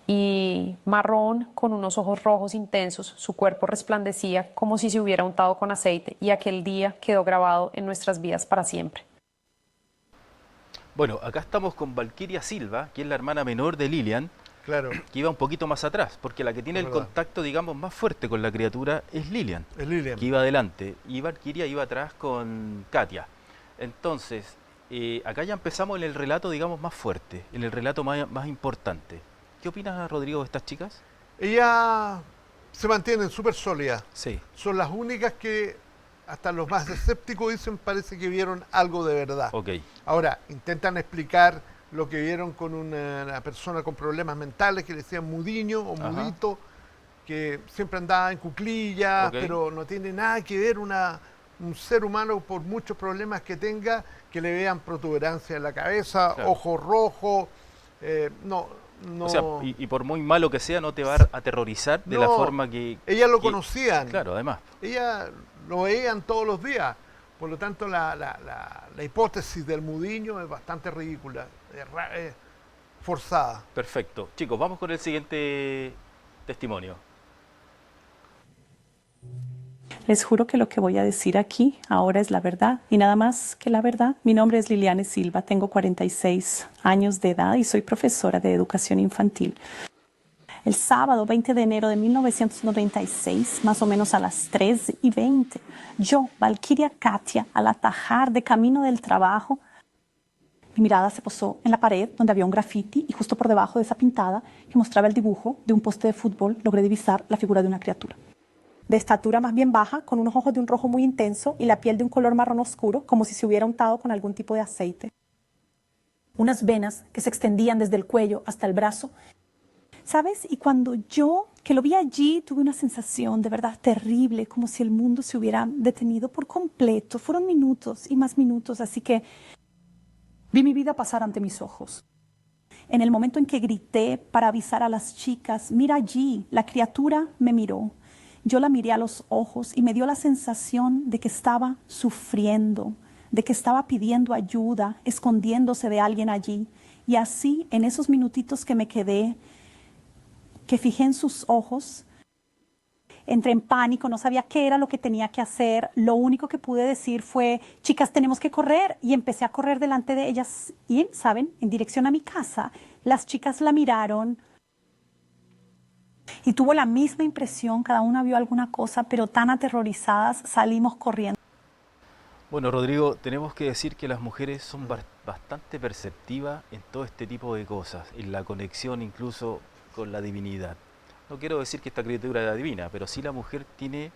S11: Y marrón, con unos ojos rojos intensos, su cuerpo resplandecía como si se hubiera untado con aceite y aquel día quedó grabado en nuestras vidas para siempre.
S1: Bueno, acá estamos con Valquiria Silva, que es la hermana menor de Lilian,
S2: Claro,
S1: que iba un poquito más atrás, porque la que tiene
S2: es
S1: el
S2: verdad.
S1: contacto, digamos, más fuerte con la criatura es Lilian,
S2: Es Lilian.
S1: que iba adelante, y Valquiria iba atrás con Katia. Entonces, acá ya empezamos en el relato, digamos, más fuerte, en el relato más importante. ¿Qué opinas, Rodrigo, de estas chicas?
S2: Ellas se mantienen súper sólidas.
S1: Sí.
S2: Son las únicas que, hasta los más escépticos dicen, parece que vieron algo de verdad.
S1: Ok.
S2: Ahora, intentan explicar lo que vieron con una persona con problemas mentales que le decían mudiño o
S1: Ajá.
S2: mudito, que siempre andaba en cuclillas,
S1: Ok.
S2: pero no tiene nada que ver un ser humano, por muchos problemas que tenga, que le vean protuberancia en la cabeza,
S1: Claro.
S2: ojo rojo, no.
S1: O sea, y por muy malo que sea, no te va a aterrorizar de la
S2: No,
S1: forma que...
S2: ellas lo
S1: que-
S2: conocían.
S1: Claro, además.
S2: Ellas lo veían todos los días. Por lo tanto, la hipótesis del mudiño es bastante ridícula, es forzada.
S1: Perfecto. Chicos, vamos con el siguiente testimonio.
S12: Les juro que lo que voy a decir aquí ahora es la verdad y nada más que la verdad. Mi nombre es Liliane Silva, tengo 46 años de edad y soy profesora de educación infantil. El sábado 20 de enero de 1996, más o menos a las 3:20, yo, Valquiria Katia, al atajar de camino del trabajo, mi mirada se posó en la pared donde había un graffiti y justo por debajo de esa pintada que mostraba el dibujo de un poste de fútbol logré divisar la figura de una criatura. De estatura más bien baja, con unos ojos de un rojo muy intenso y la piel de un color marrón oscuro, como si se hubiera untado con algún tipo de aceite. Unas venas que se extendían desde el cuello hasta el brazo. ¿Sabes? Y cuando yo, que lo vi allí, tuve una sensación de verdad terrible, como si el mundo se hubiera detenido por completo. Fueron minutos y más minutos, así que vi mi vida pasar ante mis ojos. En el momento en que grité para avisar a las chicas, mira allí, la criatura me miró. Yo la miré a los ojos y me dio la sensación de que estaba sufriendo, de que estaba pidiendo ayuda, escondiéndose de alguien allí. Y así, en esos minutitos que me quedé, que fijé en sus ojos, entré en pánico, no sabía qué era lo que tenía que hacer. Lo único que pude decir fue, chicas, tenemos que correr. Y empecé a correr delante de ellas y, ¿saben?, en dirección a mi casa. Las chicas la miraron y tuvo la misma impresión, cada una vio alguna cosa, pero tan aterrorizadas salimos corriendo.
S1: Bueno, Rodrigo, tenemos que decir que las mujeres son bastante perceptivas en todo este tipo de cosas, en la conexión incluso con la divinidad. No quiero decir que esta criatura era divina, pero sí la mujer tiene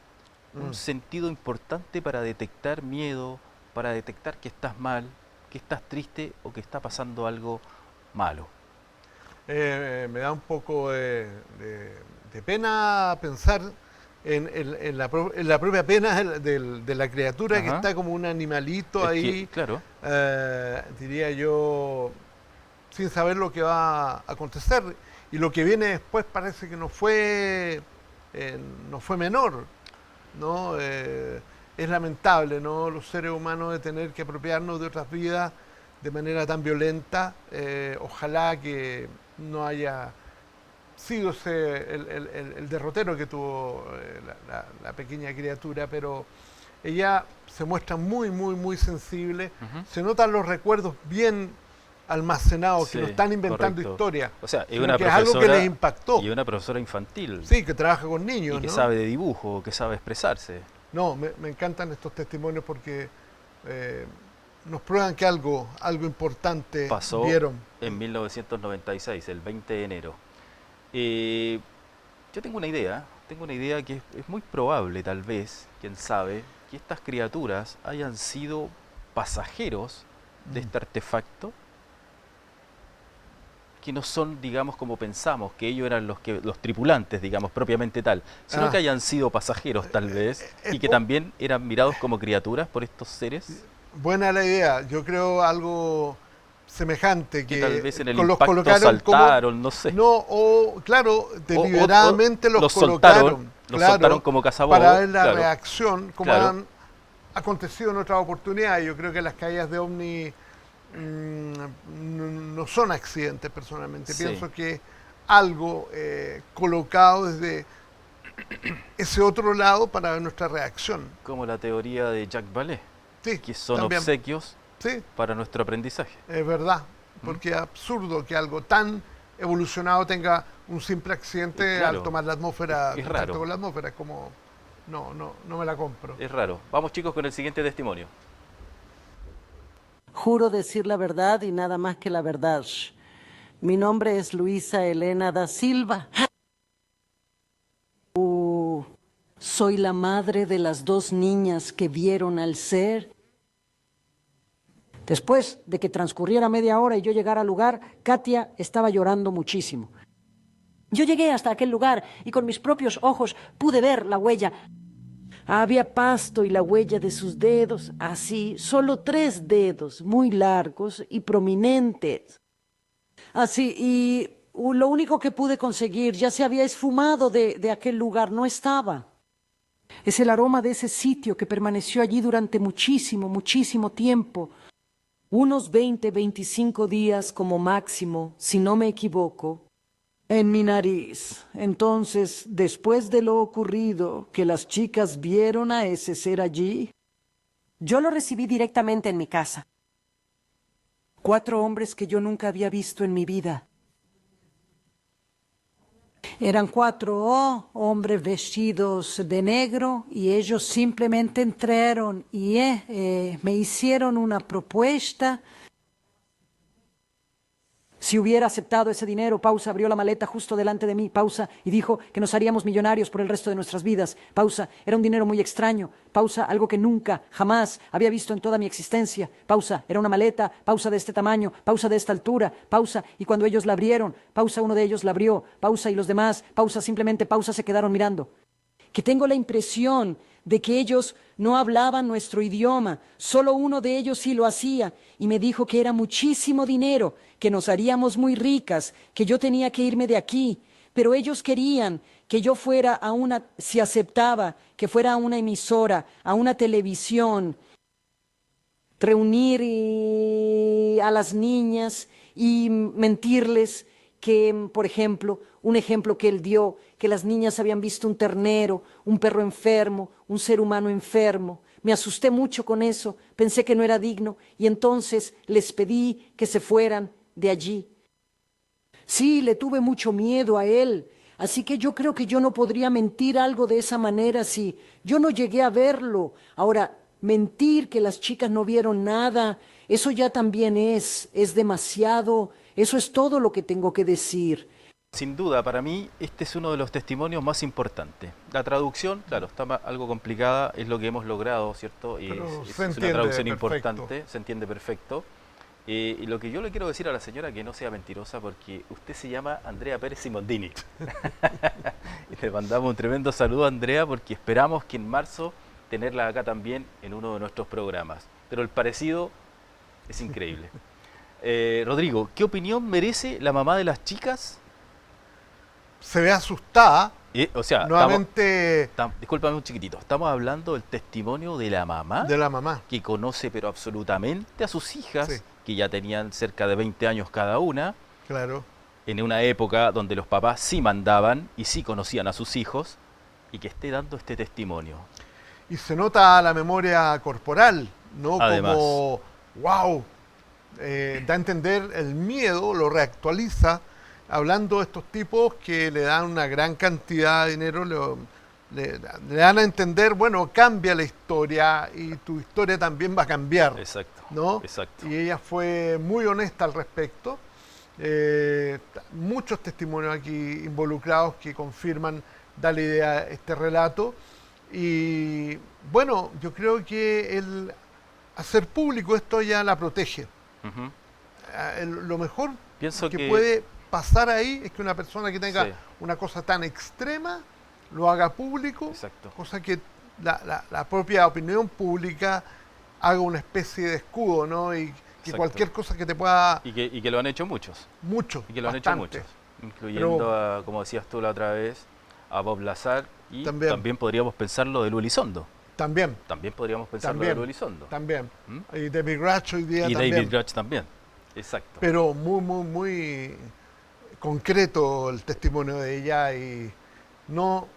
S1: un sentido importante para detectar miedo, para detectar que estás mal, que estás triste o que está pasando algo malo.
S2: Me da un poco de pena pensar en la propia pena de la criatura. Ajá. Que está como un animalito ahí,
S1: claro.
S2: Diría yo, sin saber lo que va a acontecer. Y lo que viene después parece que no fue menor, ¿no? Es lamentable, ¿no?, los seres humanos, de tener que apropiarnos de otras vidas de manera tan violenta. Ojalá que no haya sido el derrotero que tuvo la pequeña criatura, pero ella se muestra muy, muy, muy sensible. Se notan los recuerdos bien almacenados, que no están inventando historias.
S1: O sea, es
S2: algo que les impactó.
S1: Y una profesora infantil.
S2: Sí, que trabaja con niños.
S1: Y que
S2: ¿no?
S1: sabe de dibujo, que sabe expresarse.
S2: No, me encantan estos testimonios porque nos prueban que algo importante
S1: pasó
S2: vieron.
S1: En 1996, el 20 de enero. Yo tengo una idea que es muy probable, tal vez, quién sabe, que estas criaturas hayan sido pasajeros de este artefacto, que no son, digamos, como pensamos, que ellos eran los tripulantes, digamos, propiamente tal, sino que hayan sido pasajeros, tal vez, y que también eran mirados como criaturas por estos seres.
S2: Buena la idea, yo creo algo semejante, que
S1: tal vez en el
S2: los
S1: impacto
S2: colocaron
S1: saltaron,
S2: como,
S1: no sé.
S2: No, o claro, deliberadamente los colocaron,
S1: los soltaron como cazabobos,
S2: para ver la reacción, como han acontecido en otras oportunidades. Yo creo que las caídas de ovni no son accidentes, personalmente. Sí. Pienso que algo colocado desde ese otro lado para ver nuestra reacción.
S1: Como la teoría de Jacques Vallée,
S2: sí,
S1: que son
S2: también
S1: obsequios
S2: Sí.
S1: para nuestro aprendizaje.
S2: Es verdad, porque es absurdo que algo tan evolucionado tenga un simple accidente
S1: Claro.
S2: al tomar la atmósfera,
S1: Es
S2: contacto
S1: raro.
S2: con la atmósfera. Es como, no me la compro.
S1: Es raro. Vamos, chicos, con el siguiente testimonio.
S13: Juro decir la verdad y nada más que la verdad. Mi nombre es Luisa Elena da Silva. Soy la madre de las 2 niñas que vieron al ser. Después de que transcurriera media hora y yo llegara al lugar, Katia estaba llorando muchísimo. Yo llegué hasta aquel lugar y con mis propios ojos pude ver la huella. Había pasto y la huella de sus dedos, así, solo 3 dedos, muy largos y prominentes. Así, y lo único que pude conseguir ya se había esfumado de aquel lugar, no estaba. Es el aroma de ese sitio que permaneció allí durante muchísimo tiempo. Unos 20-25 días como máximo, si no me equivoco, en mi nariz. Entonces, después de lo ocurrido, que las chicas vieron a ese ser allí,
S14: Yo lo recibí directamente en mi casa.
S13: 4 hombres que yo nunca había visto en mi vida. Eran 4 hombres vestidos de negro y ellos simplemente entraron y me hicieron una propuesta. Si hubiera aceptado ese dinero, pausa, abrió la maleta justo delante de mí, pausa, y dijo que nos haríamos millonarios por el resto de nuestras vidas. Pausa, era un dinero muy extraño. Pausa, algo que nunca, jamás había visto en toda mi existencia. Pausa, era una maleta, pausa de este tamaño, pausa de esta altura, pausa, y cuando ellos la abrieron, pausa, uno de ellos la abrió, pausa, y los demás, pausa, simplemente pausa, se quedaron mirando. Que tengo la impresión de que ellos no hablaban nuestro idioma, solo uno de ellos sí lo hacía, y me dijo que era muchísimo dinero, que nos haríamos muy ricas, que yo tenía que irme de aquí, pero ellos querían que yo fuera a si aceptaba, que fuera a una emisora, a una televisión, reunir a las niñas y mentirles que, por ejemplo, un ejemplo que él dio, que las niñas habían visto un ternero, un perro enfermo, un ser humano enfermo. Me asusté mucho con eso, pensé que no era digno y entonces les pedí que se fueran de allí. Sí, le tuve mucho miedo a él, así que yo creo que yo no podría mentir algo de esa manera si yo no llegué a verlo. Ahora, mentir que las chicas no vieron nada, eso ya también es demasiado, eso es todo lo que tengo que decir.
S1: Sin duda, para mí, este es uno de los testimonios más importantes. La traducción, claro, está algo complicada, es lo que hemos logrado, ¿cierto? Y es una traducción importante, se entiende perfecto. Y lo que yo le quiero decir a la señora, que no sea mentirosa, porque usted se llama Andrea Pérez Simondini. Y le mandamos un tremendo saludo a Andrea, porque esperamos que en marzo tenerla acá también en uno de nuestros programas. Pero el parecido es increíble. Rodrigo, ¿qué opinión merece la mamá de las chicas?
S2: Se ve asustada.
S1: O sea,
S2: nuevamente.
S1: Discúlpame un chiquitito. Estamos hablando del testimonio de la mamá.
S2: De la mamá.
S1: Que conoce, pero absolutamente, a sus hijas,
S2: sí,
S1: que ya tenían cerca de 20 años cada una.
S2: Claro.
S1: En una época donde los papás sí mandaban y sí conocían a sus hijos, y que esté dando este testimonio.
S2: Y se nota la memoria corporal, ¿no?
S1: Además.
S2: Como, wow, da a entender el miedo, lo reactualiza, hablando de estos tipos que le dan una gran cantidad de dinero, le dan a entender, bueno, cambia la historia y tu historia también va a cambiar.
S1: Exacto.
S2: ¿No?
S1: Exacto.
S2: Y ella fue muy honesta al respecto. Muchos testimonios aquí involucrados que confirman, da la idea este relato. Y bueno, yo creo que el hacer público esto ya la protege. Lo mejor que puede pasar ahí es que una persona que tenga una cosa tan extrema lo haga público, cosa que la propia opinión pública haga una especie de escudo, ¿no? Y que cualquier cosa que te pueda...
S1: Y que lo han hecho muchos.
S2: Muchos,
S1: Y que lo han hecho muchos. Incluyendo, como decías tú la otra vez, a Bob Lazar. Y también podríamos pensarlo de Lu Elizondo.
S2: También
S1: podríamos pensarlo de Lu Elizondo.
S2: También. Y David Grach hoy día también.
S1: Y David Grach también. Exacto.
S2: Pero muy concreto el testimonio de ella y no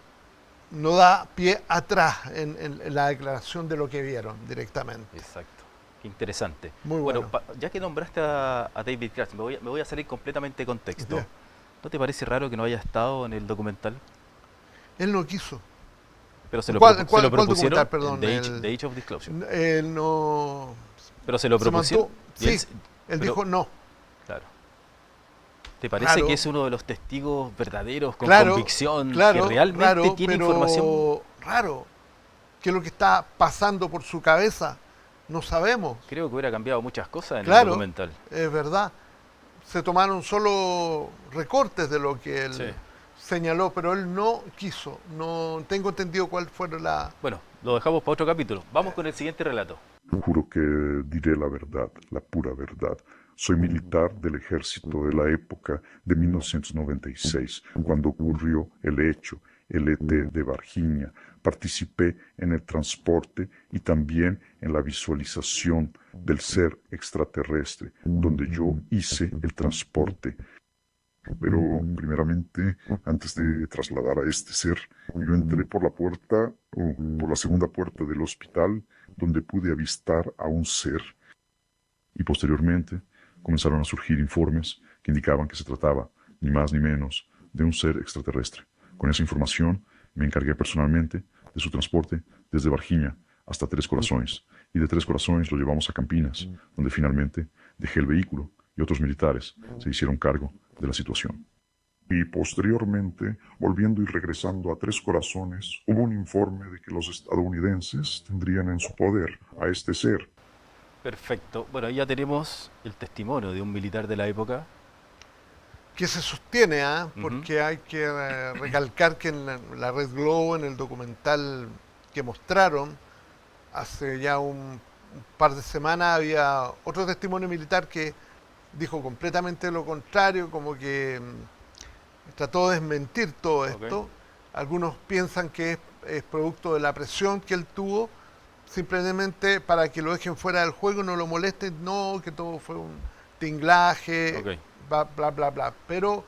S2: da pie atrás en la declaración de lo que vieron directamente.
S1: Exacto. Qué interesante.
S2: Muy bueno.
S1: Ya que nombraste a David Grush, me voy a salir completamente de contexto.
S2: Ya.
S1: ¿No te parece raro que no haya estado en el documental?
S2: Él no quiso.
S1: Pero se lo,
S2: ¿Cuál
S1: propusieron
S2: documental, perdón?
S1: The Age of Disclosure.
S2: Él no...
S1: Pero se lo propusieron.
S2: Sí, él dijo no.
S1: Claro. ¿Te parece
S2: Claro.
S1: que es uno de los testigos verdaderos, con
S2: Claro,
S1: convicción,
S2: claro,
S1: que realmente
S2: claro,
S1: tiene
S2: pero
S1: información?
S2: Raro. ¿Qué es lo que está pasando por su cabeza? No sabemos.
S1: Creo que hubiera cambiado muchas cosas en el
S2: Claro,
S1: documental.
S2: es verdad. Se tomaron solo recortes de lo que él
S1: Sí.
S2: señaló, pero él no quiso. No tengo entendido cuál fue la...
S1: Bueno, lo dejamos para otro capítulo. Vamos con el siguiente relato.
S15: Juro que diré la verdad, la pura verdad. Soy militar del ejército de la época de 1996, cuando ocurrió el hecho, el ET de Varginha. Participé en el transporte y también en la visualización del ser extraterrestre, donde yo hice el transporte. Pero primeramente, antes de trasladar a este ser, yo entré por la puerta, o por la segunda puerta del hospital, donde pude avistar a un ser. Y posteriormente comenzaron a surgir informes que indicaban que se trataba, ni más ni menos, de un ser extraterrestre. Con esa información me encargué personalmente de su transporte desde Varginha hasta Tres Corazones, y de Tres Corazones lo llevamos a Campinas, donde finalmente dejé el vehículo y otros militares se hicieron cargo de la situación. Y posteriormente, volviendo y regresando a Tres Corazones, hubo un informe de que los estadounidenses tendrían en su poder a este ser.
S1: Perfecto. Bueno, ahí ya tenemos el testimonio de un militar de la época.
S2: Que se sostiene, porque hay que recalcar que en la Red Globo, en el documental que mostraron hace ya un par de semanas, había otro testimonio militar que dijo completamente lo contrario, como que trató de desmentir todo esto.
S1: Ok.
S2: Algunos piensan que es producto de la presión que él tuvo, simplemente para que lo dejen fuera del juego, no lo molesten, no, que todo fue un tinglaje,
S1: Ok.
S2: bla, bla, bla. Pero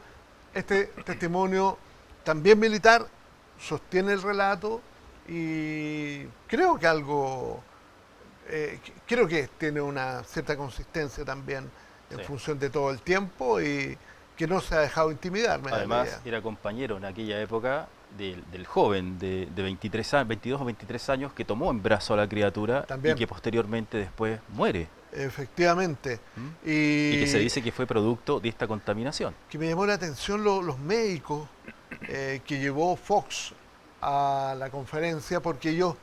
S2: este testimonio también militar sostiene el relato y creo que creo que tiene una cierta consistencia también en
S1: Sí.
S2: función de todo el tiempo y que no se ha dejado intimidar. me da la
S1: Además,
S2: idea.
S1: era compañero en aquella época del joven de 23 años, 22 o 23 años que tomó en brazo a la criatura
S2: También.
S1: y que posteriormente después muere.
S2: Efectivamente.
S1: Y que se dice que fue producto de esta contaminación.
S2: Que me llamó la atención los médicos que llevó Fox a la conferencia, porque ellos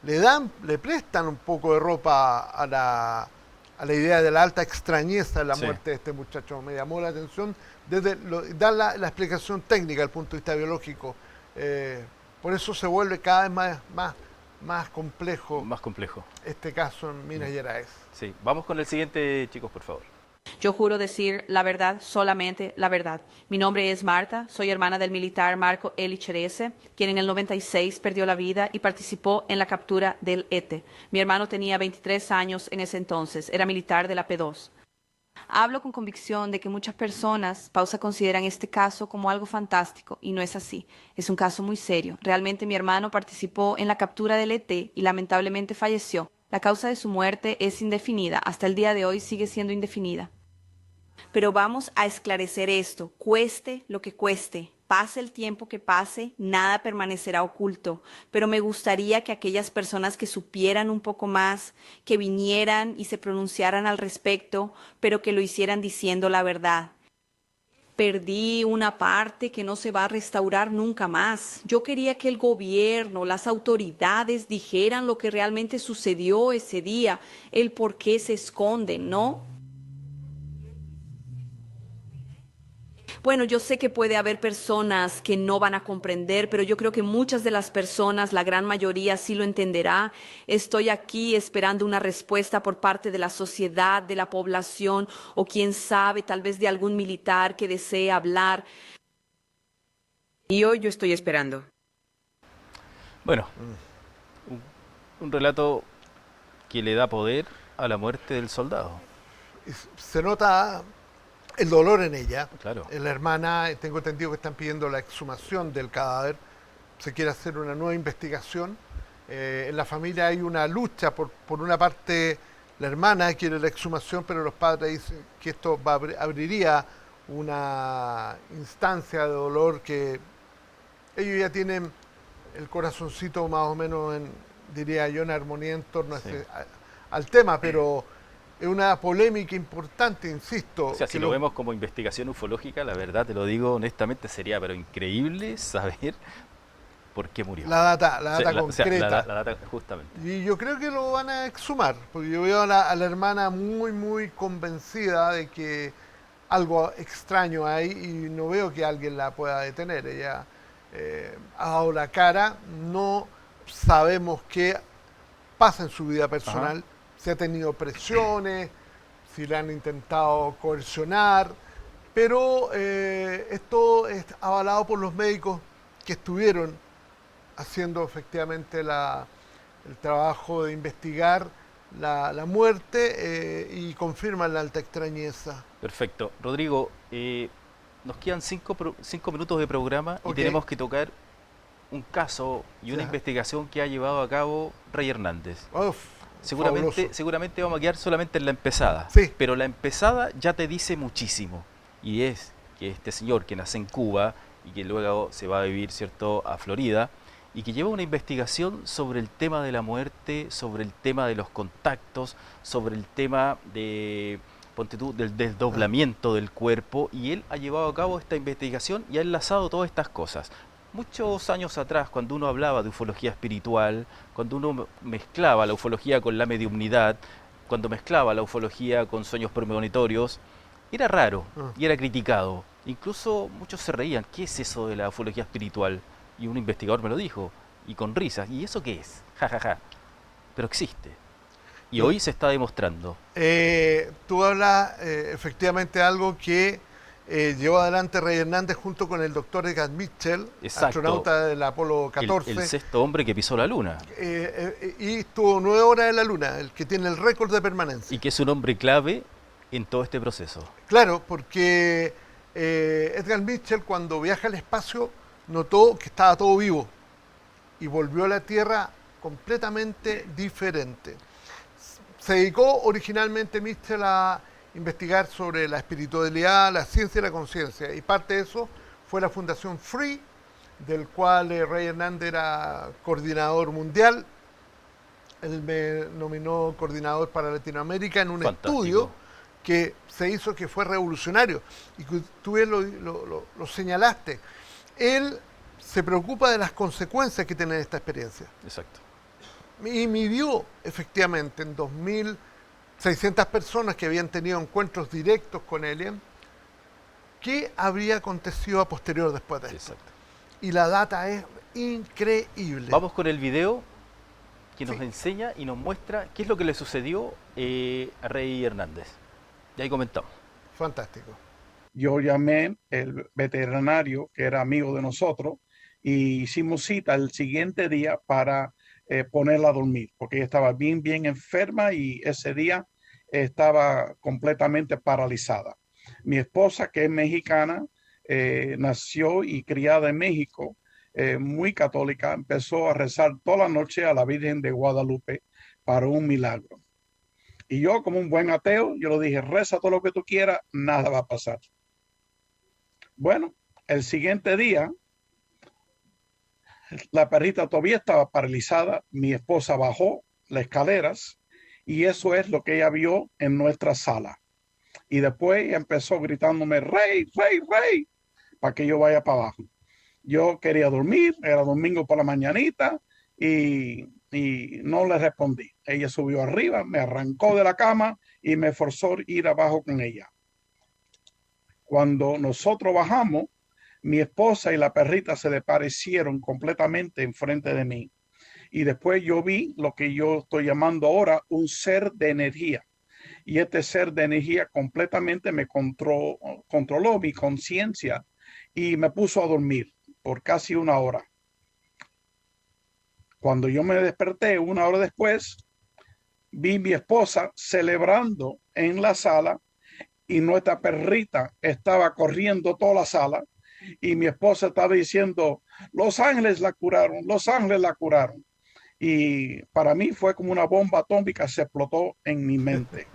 S2: le prestan un poco de ropa a la idea de la alta extrañeza de la
S1: Sí.
S2: muerte de este muchacho. Me llamó la atención dar la explicación técnica desde el punto de vista biológico. Por eso se vuelve cada vez más complejo.
S1: Más complejo.
S2: Este caso en Minas Gerais.
S1: Sí. Vamos con el siguiente, chicos, por favor.
S16: Yo juro decir la verdad, solamente la verdad. Mi nombre es Marta, soy hermana del militar Marco Eli Cherese, quien en el 96 perdió la vida y participó en la captura del ET. Mi hermano tenía 23 años en ese entonces, era militar de la P2. Hablo con convicción de que muchas personas, consideran este caso como algo fantástico, y no es así. Es un caso muy serio. Realmente mi hermano participó en la captura del ET y lamentablemente falleció. La causa de su muerte es indefinida. Hasta el día de hoy sigue siendo indefinida. Pero vamos a esclarecer esto, cueste lo que cueste. Pase el tiempo que pase, nada permanecerá oculto. Pero me gustaría que aquellas personas que supieran un poco más, que vinieran y se pronunciaran al respecto, pero que lo hicieran diciendo la verdad. Perdí una parte que no se va a restaurar nunca más. Yo quería que el gobierno, las autoridades dijeran lo que realmente sucedió ese día, el por qué se esconden, ¿no? Bueno, yo sé que puede haber personas que no van a comprender, pero yo creo que muchas de las personas, la gran mayoría, sí lo entenderá. Estoy aquí esperando una respuesta por parte de la sociedad, de la población, o quién sabe, tal vez de algún militar que desee hablar.
S14: Y hoy yo estoy esperando.
S1: Bueno, un relato que le da poder a la muerte del soldado.
S2: Se nota el dolor en ella.
S1: Claro.
S2: En la hermana, tengo entendido que están pidiendo la exhumación del cadáver. Se quiere hacer una nueva investigación. En la familia hay una lucha. Por una parte, La hermana quiere la exhumación, pero los padres dicen que esto abriría una instancia de dolor que ellos ya tienen el corazoncito más o menos, diría yo, en armonía en torno al tema, pero es una polémica importante, insisto.
S1: O sea, si lo vemos como investigación ufológica, la verdad, te lo digo honestamente, sería pero increíble saber por qué murió.
S2: La data concreta.
S1: La data, justamente.
S2: Y yo creo que lo van a exhumar, porque yo veo a la hermana muy convencida de que algo extraño hay y no veo que alguien la pueda detener. Ella ha dado la cara, no sabemos qué pasa en su vida personal. Ajá. Si ha tenido presiones, si le han intentado coercionar, pero esto es avalado por los médicos que estuvieron haciendo efectivamente el trabajo de investigar la muerte y confirman la alta extrañeza.
S1: Perfecto. Rodrigo, nos quedan 5 minutos de programa y tenemos que tocar un caso y una investigación que ha llevado a cabo Rey Hernández. Seguramente vamos a quedar solamente en la empezada, pero la empezada ya te dice muchísimo, y es que este señor que nace en Cuba y que luego se va a vivir, ¿cierto?, a Florida, y que lleva una investigación sobre el tema de la muerte, sobre el tema de los contactos, sobre el tema de, ponte tú, del desdoblamiento del cuerpo, y él ha llevado a cabo esta investigación y ha enlazado todas estas cosas. Muchos años atrás, cuando uno hablaba de ufología espiritual, cuando uno mezclaba la ufología con la mediumnidad, cuando mezclaba la ufología con sueños premonitorios, era raro y era criticado. Incluso muchos se reían, ¿qué es eso de la ufología espiritual? Y un investigador me lo dijo, y con risas, ¿y eso qué es? Ja, ja, ja. Pero existe. Y hoy se está demostrando.
S2: Tú hablas efectivamente de algo que llevó adelante Rey Hernández junto con el doctor Edgar Mitchell, astronauta del Apolo 14.
S1: El sexto hombre que pisó la Luna.
S2: Y estuvo 9 horas en la Luna, el que tiene el récord de permanencia.
S1: Y que es un hombre clave en todo este proceso.
S2: Claro, porque Edgar Mitchell, cuando viaja al espacio, notó que estaba todo vivo y volvió a la Tierra completamente diferente. Se dedicó originalmente Mitchell a investigar sobre la espiritualidad, la ciencia y la conciencia, y parte de eso fue la Fundación Free, del cual Rey Hernández era coordinador mundial. Él me nominó coordinador para Latinoamérica en un estudio que se hizo, que fue revolucionario, y que tú bien lo señalaste. Él se preocupa de las consecuencias que tiene esta experiencia.
S1: Exacto.
S2: Y midió efectivamente en 2.600 personas que habían tenido encuentros directos con Alien, qué habría acontecido a posterior después de esto.
S1: Exacto.
S2: Y la data es increíble.
S1: Vamos con el video que nos enseña y nos muestra qué es lo que le sucedió a Rey Hernández. Y ahí comentamos.
S2: Fantástico.
S17: Yo llamé el veterinario que era amigo de nosotros y hicimos cita el siguiente día para ponerla a dormir, porque ella estaba bien enferma y ese día estaba completamente paralizada. Mi esposa, que es mexicana, nació y criada en México, muy católica, empezó a rezar toda la noche a la Virgen de Guadalupe para un milagro. Y yo, como un buen ateo, yo le dije, reza todo lo que tú quieras, nada va a pasar. Bueno, el siguiente día, la perrita todavía estaba paralizada, mi esposa bajó las escaleras y eso es lo que ella vio en nuestra sala. Y después ella empezó gritándome, Rey, Rey, Rey, para que yo vaya para abajo. Yo quería dormir, era domingo por la mañanita y no le respondí. Ella subió arriba, me arrancó de la cama y me forzó a ir abajo con ella. Cuando nosotros bajamos, mi esposa y la perrita se desaparecieron completamente enfrente de mí. Y después yo vi lo que yo estoy llamando ahora un ser de energía. Y este ser de energía completamente me controló mi conciencia y me puso a dormir por casi 1 hora. Cuando yo me desperté 1 hora después, vi a mi esposa celebrando en la sala y nuestra perrita estaba corriendo toda la sala y mi esposa estaba diciendo, los ángeles la curaron, los ángeles la curaron. y para mí fue como una bomba atómica, se explotó en mi mente.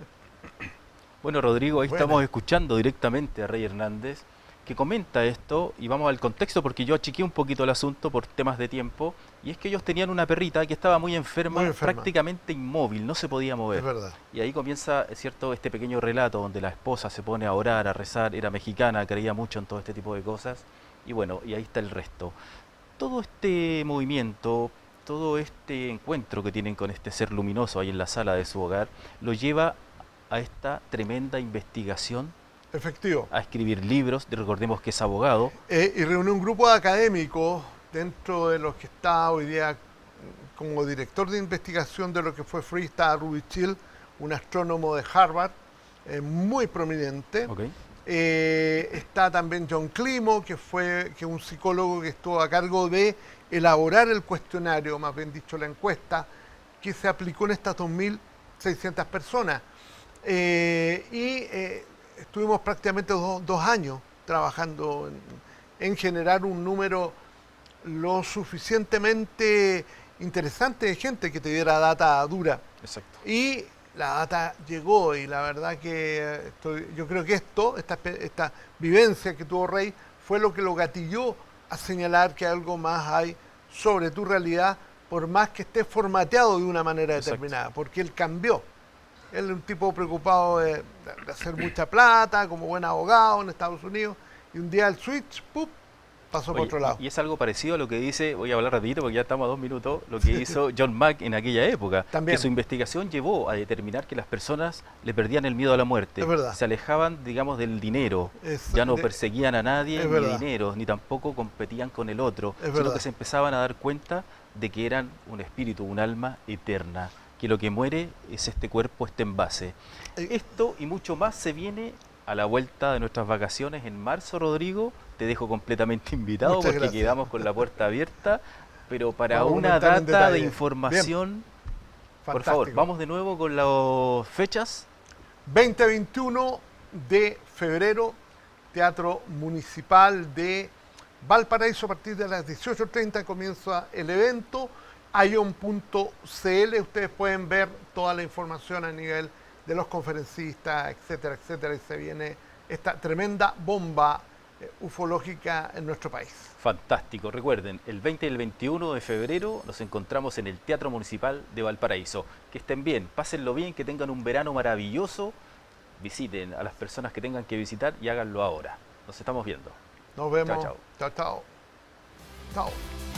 S1: Bueno, Rodrigo, ahí
S2: Bueno.
S1: estamos escuchando directamente a Rey Hernández, que comenta esto, y vamos al contexto porque yo achiqué un poquito el asunto por temas de tiempo, y es que ellos tenían una perrita que estaba muy enferma, prácticamente inmóvil, no se podía mover.
S2: Es verdad.
S1: Y ahí comienza, ¿cierto?, este pequeño relato donde la esposa se pone a orar, a rezar, era mexicana, creía mucho en todo este tipo de cosas, y bueno, y ahí está el resto. Todo este movimiento, todo este encuentro que tienen con este ser luminoso ahí en la sala de su hogar, lo lleva a esta tremenda investigación,
S2: Efectivo.
S1: a escribir libros, recordemos que es abogado.
S2: Y reunió un grupo de académicos, dentro de los que está hoy día como director de investigación de lo que fue Free, está Ruby Chill, un astrónomo de Harvard, muy prominente.
S1: Ok.
S2: Está también John Climo, que es un psicólogo que estuvo a cargo de elaborar el cuestionario, más bien dicho la encuesta, que se aplicó en estas 2.600 personas. Estuvimos prácticamente dos años trabajando en generar un número lo suficientemente interesante de gente que te diera data dura.
S1: Exacto.
S2: Y la data llegó, y la verdad que yo creo que esta vivencia que tuvo Rey fue lo que lo gatilló a señalar que algo más hay sobre tu realidad, por más que esté formateado de una manera determinada, porque él cambió. Él es un tipo preocupado de hacer mucha plata, como buen abogado en Estados Unidos, y un día el switch, ¡pup!, pasó por otro lado.
S1: Y es algo parecido a lo que dice, voy a hablar rapidito porque ya estamos a 2 minutos, lo que hizo John Mack en aquella época.
S2: También.
S1: Que su investigación llevó a determinar que las personas le perdían el miedo a la muerte.
S2: Es verdad.
S1: Se alejaban, digamos, del dinero. Ya no perseguían a nadie
S2: Es
S1: ni
S2: verdad.
S1: dinero, ni tampoco competían con el otro,
S2: Es
S1: sino
S2: verdad.
S1: que se empezaban a dar cuenta de que eran un espíritu, un alma eterna, que lo que muere es este cuerpo, este envase. Esto y mucho más se viene a la vuelta de nuestras vacaciones en marzo, Rodrigo. Te dejo completamente invitado.
S2: Muchas
S1: porque
S2: gracias.
S1: quedamos con la puerta abierta, pero para
S2: Vamos a
S1: una
S2: comentar en
S1: data de
S2: detalle.
S1: información, por
S2: Fantástico.
S1: favor, vamos de nuevo con las fechas.
S2: 20-21 de febrero, Teatro Municipal de Valparaíso, a partir de las 18:30 comienza el evento. ion.cl, ustedes pueden ver toda la información a nivel de los conferencistas, etcétera, etcétera, y se viene esta tremenda bomba ufológica en nuestro país.
S1: Fantástico. Recuerden, el 20 y el 21 de febrero nos encontramos en el Teatro Municipal de Valparaíso. Que estén bien, pásenlo bien, que tengan un verano maravilloso. Visiten a las personas que tengan que visitar y háganlo ahora. Nos estamos viendo.
S2: Nos vemos.
S1: Chao, chao.
S2: Chao, chao. Chao.